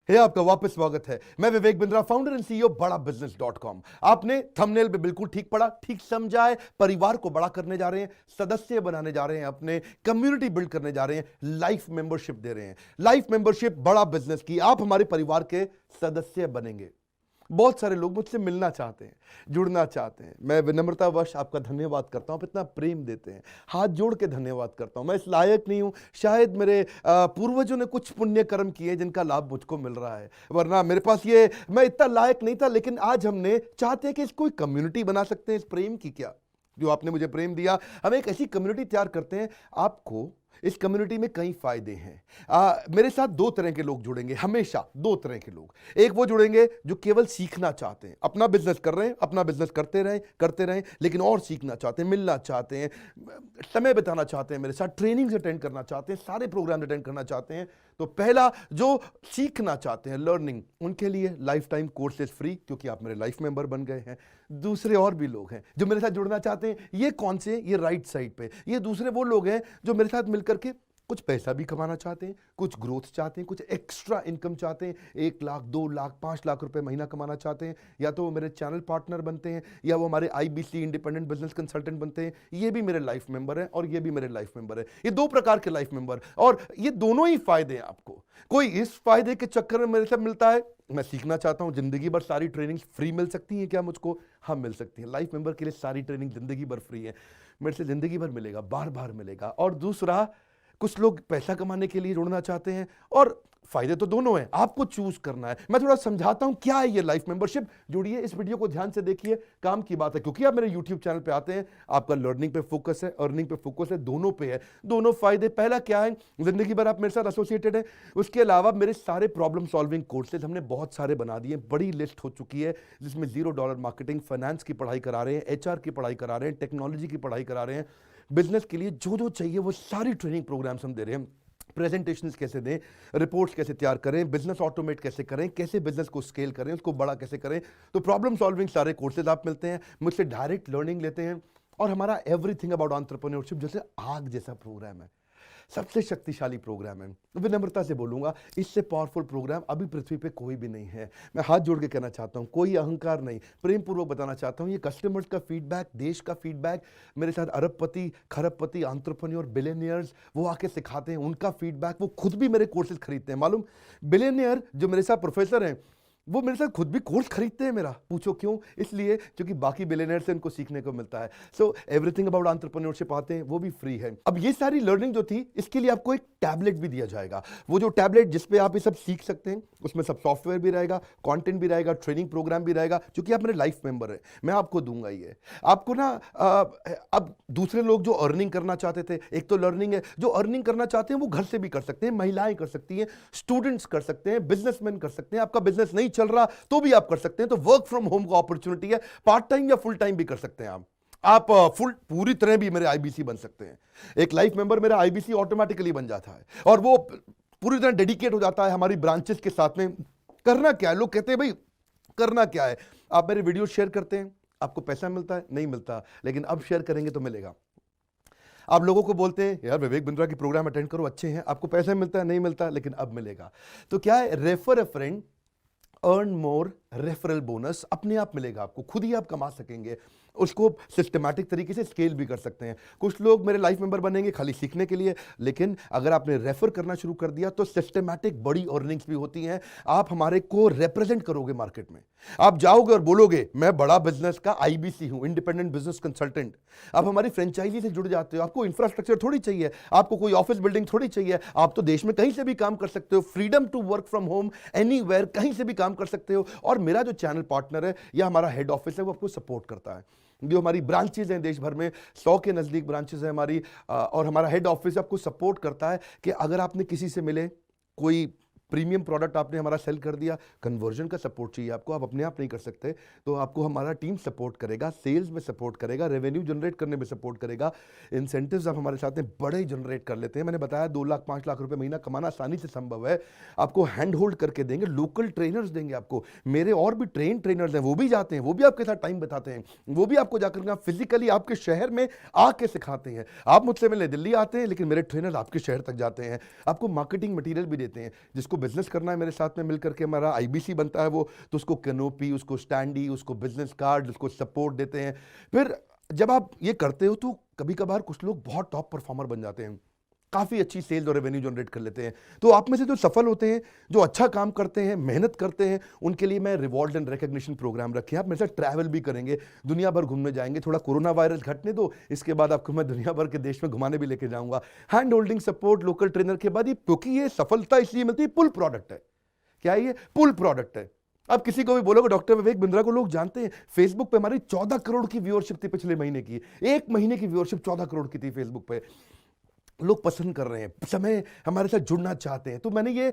आपका वापस स्वागत है। मैं Vivek Bindra, founder and CEO बड़ा बिजनेस.com। आपने थंबनेल पे बिल्कुल ठीक पढ़ा, ठीक समझा है। परिवार को बड़ा करने जा रहे हैं, सदस्य बनाने जा रहे हैं, अपने कम्युनिटी बिल्ड करने जा रहे हैं, लाइफ मेंबरशिप दे रहे हैं। लाइफ मेंबरशिप बड़ा बिजनेस की, आप हमारे परिवार के सदस्य बनेंगे। बहुत सारे लोग मुझसे मिलना चाहते हैं, जुड़ना चाहते हैं। मैं विनम्रतावश आपका धन्यवाद करता हूं, आप इतना प्रेम देते हैं, हाथ जोड़ के धन्यवाद करता हूं। मैं इस लायक नहीं हूं, शायद मेरे पूर्वजों ने कुछ पुण्य कर्म किए जिनका लाभ मुझको मिल रहा है, वरना मेरे पास ये मैं इतना लायक नहीं था। लेकिन आज हमने चाहते हैं कि इसको एक कम्युनिटी बना सकते हैं। इस प्रेम की क्या, जो आपने मुझे प्रेम दिया, हम एक ऐसी कम्युनिटी तैयार करते हैं। आपको इस कम्युनिटी में कई फायदे हैं। मेरे साथ दो तरह के लोग जुड़ेंगे, हमेशा दो तरह के लोग। एक वो जुड़ेंगे जो केवल सीखना चाहते हैं, अपना बिजनेस कर रहे हैं, अपना बिजनेस करते रहें, लेकिन और सीखना चाहते हैं, मिलना चाहते हैं, समय बिताना चाहते हैं, मेरे साथ ट्रेनिंग्स अटेंड करना चाहते हैं, सारे प्रोग्राम अटेंड करना चाहते हैं। तो पहला, जो सीखना चाहते हैं, लर्निंग, उनके लिए लाइफ टाइम कोर्सेज फ्री, क्योंकि आप मेरे लाइफ मेंबर बन गए हैं। दूसरे और भी लोग हैं जो मेरे साथ जुड़ना चाहते हैं। ये कौन से? ये राइट साइड पे, ये दूसरे वो लोग हैं जो मेरे साथ मिलकर के कुछ पैसा भी कमाना चाहते हैं, कुछ ग्रोथ चाहते हैं, कुछ एक्स्ट्रा इनकम चाहते हैं। 1 लाख, 2 लाख, 5 लाख रुपए महीना कमाना चाहते हैं। या तो वो मेरे चैनल पार्टनर बनते हैं, या वो हमारे IBC इंडिपेंडेंट बिजनेस कंसल्टेंट बनते हैं। ये भी मेरे लाइफ मेंबर है और ये भी मेरे लाइफ मेंबर है। ये दो प्रकार के लाइफ मेंबर, और ये दोनों ही फायदे हैं आपको। कोई इस फायदे के चक्कर में मेरे से मिलता है, मैं सीखना चाहता हूं, जिंदगी भर सारी ट्रेनिंग फ्री मिल सकती है क्या मुझको? हाँ, मिल सकती है। लाइफ मेंबर के लिए सारी ट्रेनिंग जिंदगी भर फ्री है, मेरे से जिंदगी भर मिलेगा, बार बार मिलेगा। और दूसरा, कुछ लोग पैसा कमाने के लिए जुड़ना चाहते हैं, और फायदे तो दोनों हैं, आपको चूज करना है। मैं थोड़ा समझाता हूं क्या है ये लाइफ मेंबरशिप। जुड़िए, इस वीडियो को ध्यान से देखिए, काम की बात है। क्योंकि आप मेरे YouTube चैनल पे आते हैं, आपका लर्निंग पे फोकस है, अर्निंग पे फोकस है, दोनों पे है। दोनों फायदे, पहला क्या है, जिंदगी भर आप मेरे साथ एसोसिएटेड हैं। उसके अलावा मेरे सारे प्रॉब्लम सॉल्विंग कोर्सेज हमने बहुत सारे बना दिए, बड़ी लिस्ट हो चुकी है, जिसमें $0 मार्केटिंग, फाइनेंस की पढ़ाई करा रहे हैं, HR की पढ़ाई करा रहे हैं, टेक्नोलॉजी की पढ़ाई करा रहे हैं। बिजनेस के लिए जो जो चाहिए वो सारी ट्रेनिंग प्रोग्राम्स हम दे रहे हैं। प्रेजेंटेशंस कैसे दें, रिपोर्ट्स कैसे तैयार करें, बिजनेस ऑटोमेट कैसे करें, कैसे बिजनेस को स्केल करें, उसको बड़ा कैसे करें। तो प्रॉब्लम सॉल्विंग सारे कोर्सेज आप मिलते हैं, मुझसे डायरेक्ट लर्निंग लेते हैं। और हमारा एवरीथिंग अबाउट एंटरप्रेन्योरशिप जैसे आग जैसा प्रोग्राम है, सबसे शक्तिशाली प्रोग्राम है। विनम्रता से बोलूंगा, इससे पावरफुल प्रोग्राम अभी पृथ्वी पे कोई भी नहीं है। मैं हाथ जोड़ के कहना चाहता हूं, कोई अहंकार नहीं, प्रेम पूर्वक बताना चाहता हूं, ये कस्टमर्स का फीडबैक, देश का फीडबैक, मेरे साथ अरबपति, खरबपति, एंटरप्रेन्योर, बिलियनियर्स, वो आके सिखाते हैं, उनका फीडबैक, वो खुद भी मेरे कोर्सेज खरीदते हैं। मालूम, बिलियनियर जो मेरे साथ प्रोफेसर हैं, वो मेरे साथ खुद भी कोर्स खरीदते हैं मेरा। पूछो क्यों? इसलिए क्योंकि बाकी बिलियनियर से उनको सीखने को मिलता है। सो एवरीथिंग अबाउट एंटरप्रेन्योरशिप आते हैं, वो भी फ्री है। अब ये सारी लर्निंग जो थी, इसके लिए आपको एक टैबलेट भी दिया जाएगा। वो जो टैबलेट जिसपे आप ये सब सीख सकते हैं, उसमें सब सॉफ्टवेयर भी रहेगा, कंटेंट भी रहेगा, ट्रेनिंग प्रोग्राम भी रहेगा। क्योंकि आप मेरे लाइफ मेंबर है, मैं आपको दूंगा ये। आपको ना अब दूसरे लोग जो अर्निंग करना चाहते थे, एक तो लर्निंग है, जो अर्निंग करना चाहते हैं वो घर से भी कर सकते हैं, महिलाएं कर सकती हैं, स्टूडेंट्स कर सकते हैं, बिजनेसमैन कर सकते हैं। आपका बिजनेस नहीं चल रहा तो भी आप कर सकते हैं। तो वर्क फ्रॉम होम का अपॉर्चुनिटी है, पार्ट टाइम या फुल टाइम भी कर सकते हैं आप फुल पूरी तरह भी मेरे IBC बन सकते हैं। एक लाइफ मेंबर मेरा IBC ऑटोमेटिकली बन जाता है, और वो पूरी तरह डेडिकेट हो जाता है हमारी ब्रांचेस के साथ में। करना क्या है, लोग कहते हैं भाई करना क्या है, आप मेरे वीडियो शेयर करते हैं, आपको पैसा मिलता है? नहीं मिलता, लेकिन अब शेयर करेंगे तो मिलेगा। आप लोगों को बोलते हैं यार विवेक बिंद्रा की प्रोग्राम अटेंड करो, अच्छे हैं, आपको पैसा मिलता है? नहीं मिलता, लेकिन अब मिलेगा। तो क्या है, refer a friend, earn more, referral bonus अपने आप मिलेगा आपको, खुद ही आप कमा सकेंगे। उसको सिस्टमैटिक तरीके से स्केल भी कर सकते हैं। कुछ लोग मेरे लाइफ मेंबर बनेंगे खाली सीखने के लिए, लेकिन अगर आपने रेफर करना शुरू कर दिया तो सिस्टमैटिक बड़ी अर्निंग्स भी होती हैं। आप हमारे को रिप्रेजेंट करोगे मार्केट में, आप जाओगे और बोलोगे मैं बड़ा बिजनेस का IBC हूं, इंडिपेंडेंट बिजनेस कंसल्टेंट। आप हमारी फ्रेंचाइजी से जुड़ जाते हो, आपको इंफ्रास्ट्रक्चर थोड़ी चाहिए, आपको कोई ऑफिस बिल्डिंग थोड़ी चाहिए, आप तो देश में कहीं से भी काम कर सकते हो, freedom to work from home, anywhere, कहीं से भी काम कर सकते हो। और मेरा जो चैनल पार्टनर है या हमारा हेड ऑफिस है, वो आपको सपोर्ट करता है। जो हमारी ब्रांचेज हैं देश भर में, 100 के नजदीक ब्रांचेज हैं हमारी, और हमारा हेड ऑफिस आपको सपोर्ट करता है कि अगर आपने किसी से मिले, कोई प्रीमियम प्रोडक्ट आपने हमारा सेल कर दिया, कन्वर्जन का सपोर्ट चाहिए आपको, आप अपने आप नहीं कर सकते, तो आपको हमारा टीम सपोर्ट करेगा, सेल्स में सपोर्ट करेगा, रेवेन्यू जनरेट करने में सपोर्ट करेगा, इंसेंटिव्स आप हमारे साथ में बड़े जनरेट कर लेते हैं। मैंने बताया 2 लाख 5 लाख रुपए महीना कमाना आसानी से संभव है। आपको हैंड होल्ड करके देंगे, लोकल ट्रेनर्स देंगे आपको, मेरे और भी ट्रेनर्स हैं, वो भी जाते हैं, वो भी आपके साथ टाइम बिताते हैं, वो भी आपको जाकर फिजिकली आपके शहर में आके सिखाते हैं। आप मुझसे मिलने दिल्ली आते हैं, लेकिन मेरे ट्रेनर आपके शहर तक जाते हैं, आपको मार्केटिंग मटीरियल भी देते हैं, जिसको जिसको बिजनेस करना है मेरे साथ में मिल करके हमारा आईबीसी बनता है वो, तो उसको कैनोपी, उसको स्टैंडी, उसको बिजनेस कार्ड, उसको सपोर्ट देते हैं। फिर जब आप ये करते हो तो कभी कभार कुछ लोग बहुत टॉप परफॉर्मर बन जाते हैं, काफ़ी अच्छी सेल्स और रेवेन्यू जनरेट कर लेते हैं। तो आप में से जो सफल होते हैं, जो अच्छा काम करते हैं, मेहनत करते हैं, उनके लिए मैं रिवॉर्ड एंड रिकग्निशन प्रोग्राम रखे हैं। आप मेरे साथ ट्रैवल भी करेंगे, दुनिया भर घूमने जाएंगे। थोड़ा कोरोना वायरस घटने दो, इसके बाद आपको मैं दुनिया भर के देश में घुमाने भी लेके जाऊंगा। Hand holding support, local trainer के बाद, क्योंकि ये सफलता इसलिए मिलती है, पुल प्रोडक्ट है। क्या है ये? पुल प्रोडक्ट है। अब किसी को भी बोलोगे डॉक्टर विवेक बिंद्रा को लोग जानते हैं, फेसबुक पे हमारी 14 करोड़ की व्यूअरशिप थी पिछले महीने की। एक महीने की व्यूअरशिप 14 करोड़ की थी फेसबुक पे। लोग पसंद कर रहे हैं, समय हमारे साथ जुड़ना चाहते हैं। तो मैंने ये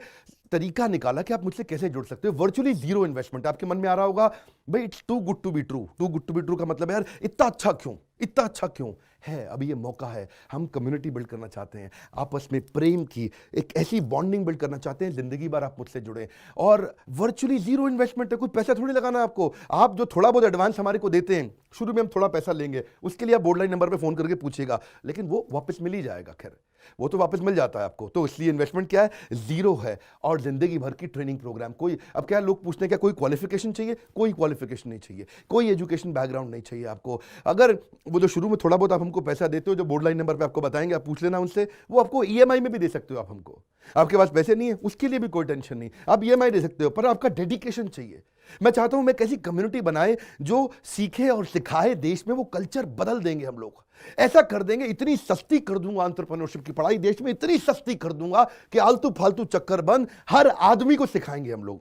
तरीका निकाला कि आप मुझसे कैसे जुड़ सकते हो। Virtually zero investment. आपके मन में आ रहा होगा भाई it's too good to be true. Too good to be true का मतलब है यार इतना अच्छा क्यों, इतना अच्छा क्यों है? अभी ये मौका है, हम कम्युनिटी बिल्ड करना चाहते हैं, आपस में प्रेम की एक ऐसी बॉन्डिंग बिल्ड करना चाहते हैं, जिंदगी भर आप मुझसे जुड़े। और वर्चुअली जीरो इन्वेस्टमेंट है, कुछ पैसा थोड़ी लगाना है आपको। आप जो थोड़ा बहुत एडवांस हमारे को देते हैं, शुरू में हम थोड़ा पैसा लेंगे, उसके लिए आप बोर्ड लाइन नंबर पे फोन करके पूछिएगा, लेकिन वो वापस मिल ही जाएगा। खैर वो तो वापस मिल जाता है आपको। तो इसलिए इन्वेस्टमेंट क्या है? जीरो है। और जिंदगी भर की ट्रेनिंग प्रोग्राम। कोई अब क्या लोग पूछते हैं क्या कोई क्वालिफिकेशन चाहिए? कोई क्वालिफिकेशन नहीं चाहिए, कोई एजुकेशन बैकग्राउंड नहीं चाहिए आपको। अगर वो जो शुरू में थोड़ा बहुत आप हमको पैसा देते हो, जो बोर्ड लाइन नंबर पे आपको बताएंगे, आप पूछ लेना उनसे, वो आपको ईएमआई में भी दे सकते हो आप हमको। आपके पास पैसे नहीं है उसके लिए भी कोई टेंशन नहीं, आप ईएमआई दे सकते हो, पर आपका डेडिकेशन चाहिए। मैं चाहता हूं मैं कैसी कम्युनिटी बनाए जो सीखे और सिखाए, देश में वो कल्चर बदल देंगे हम लोग। ऐसा कर देंगे, इतनी सस्ती कर दूंगा एंटरप्रेन्योरशिप की पढ़ाई देश में, इतनी सस्ती कर दूंगा कि आलतू फालतू चक्कर बंद, हर आदमी को सिखाएंगे हम लोग।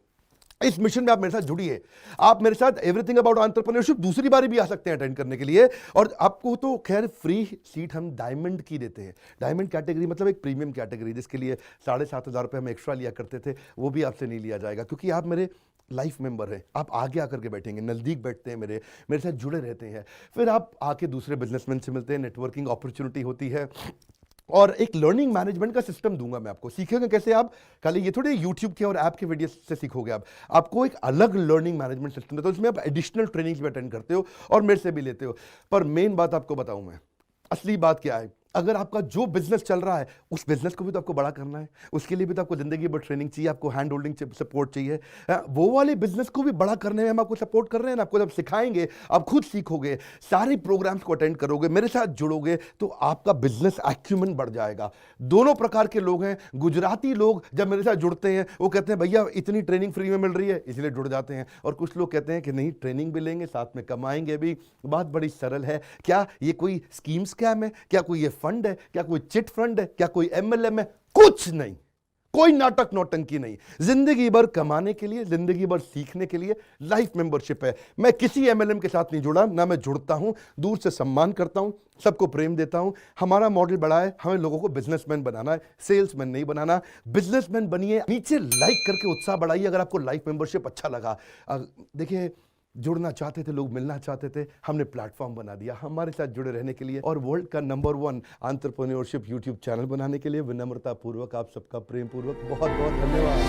इस मिशन में आप मेरे साथ जुड़िए। आप मेरे साथ एवरीथिंग अबाउट एंटरप्रेन्योरशिप दूसरी बारी भी आ सकते हैं अटेंड करने के लिए। और आपको तो खैर फ्री सीट हम डायमंड की देते हैं। डायमंड कैटेगरी मतलब एक प्रीमियम कैटेगरी, जिसके लिए 7,500 रुपये हम एक्स्ट्रा लिया करते थे, वो भी आपसे नहीं लिया जाएगा, क्योंकि आप मेरे लाइफ मेंबर हैं। आप आगे आकर के बैठेंगे, नज़दीक बैठते हैं, मेरे साथ जुड़े रहते हैं। फिर आप आके दूसरे बिजनेसमैन से मिलते हैं, नेटवर्किंग अपॉर्चुनिटी होती है। और एक लर्निंग मैनेजमेंट का सिस्टम दूंगा मैं आपको। सीखेंगे कैसे आप? खाली ये थोड़े यूट्यूब के और ऐप के वीडियो से सीखोगे आप। आपको एक अलग लर्निंग मैनेजमेंट सिस्टम देता हूं, उसमें आप एडिशनल ट्रेनिंग्स भी अटेंड करते हो और मेरे से भी लेते हो। पर मेन बात आपको बताऊं मैं, असली बात क्या है, अगर आपका जो बिजनेस चल रहा है उस बिजनेस को भी तो आपको बड़ा करना है, उसके लिए भी तो आपको जिंदगी भर ट्रेनिंग चाहिए, आपको हैंड होल्डिंग सपोर्ट चाहिए। वो वाले बिजनेस को भी बड़ा करने में हम आपको सपोर्ट कर रहे हैं ना। आपको जब सिखाएंगे, आप खुद सीखोगे, सारे प्रोग्राम्स को अटेंड करोगे, मेरे साथ जुड़ोगे, तो आपका बिजनेस एक्यूमेंट बढ़ जाएगा। दोनों प्रकार के लोग हैं। गुजराती लोग जब मेरे साथ जुड़ते हैं वो कहते हैं भैया इतनी ट्रेनिंग फ्री में मिल रही है, इसलिए जुड़ जाते हैं। और कुछ लोग कहते हैं कि नहीं, ट्रेनिंग भी लेंगे, साथ में कमाएंगे भी। बात बड़ी सरल है। क्या ये कोई स्कीम स्कैम है? क्या कोई ये फंड है? क्या कोई चिट फंड है? क्या कोई एमएलएम है? कुछ नहीं, कोई नाटक नौटंकी नहीं। जिंदगी भर कमाने के लिए, जिंदगी भर सीखने के लिए लाइफ मेंबरशिप है। मैं किसी एमएलएम के साथ नहीं जुड़ा, ना मैं जुड़ता हूं। दूर से सम्मान करता हूं, सबको प्रेम देता हूं। हमारा मॉडल बड़ा है, हमें लोगों को बिजनेसमैन बनाना है, सेल्समैन नहीं बनाना। बिजनेसमैन बनिए। नीचे लाइक करके उत्साह बढ़ाइए अगर आपको लाइफ मेंबरशिप अच्छा लगा। देखिए, जुड़ना चाहते थे लोग, मिलना चाहते थे, हमने प्लेटफॉर्म बना दिया हमारे साथ जुड़े रहने के लिए। और वर्ल्ड का नंबर 1 एंटरप्रेन्योरशिप यूट्यूब चैनल बनाने के लिए विनम्रता पूर्वक आप सबका प्रेम पूर्वक बहुत बहुत धन्यवाद।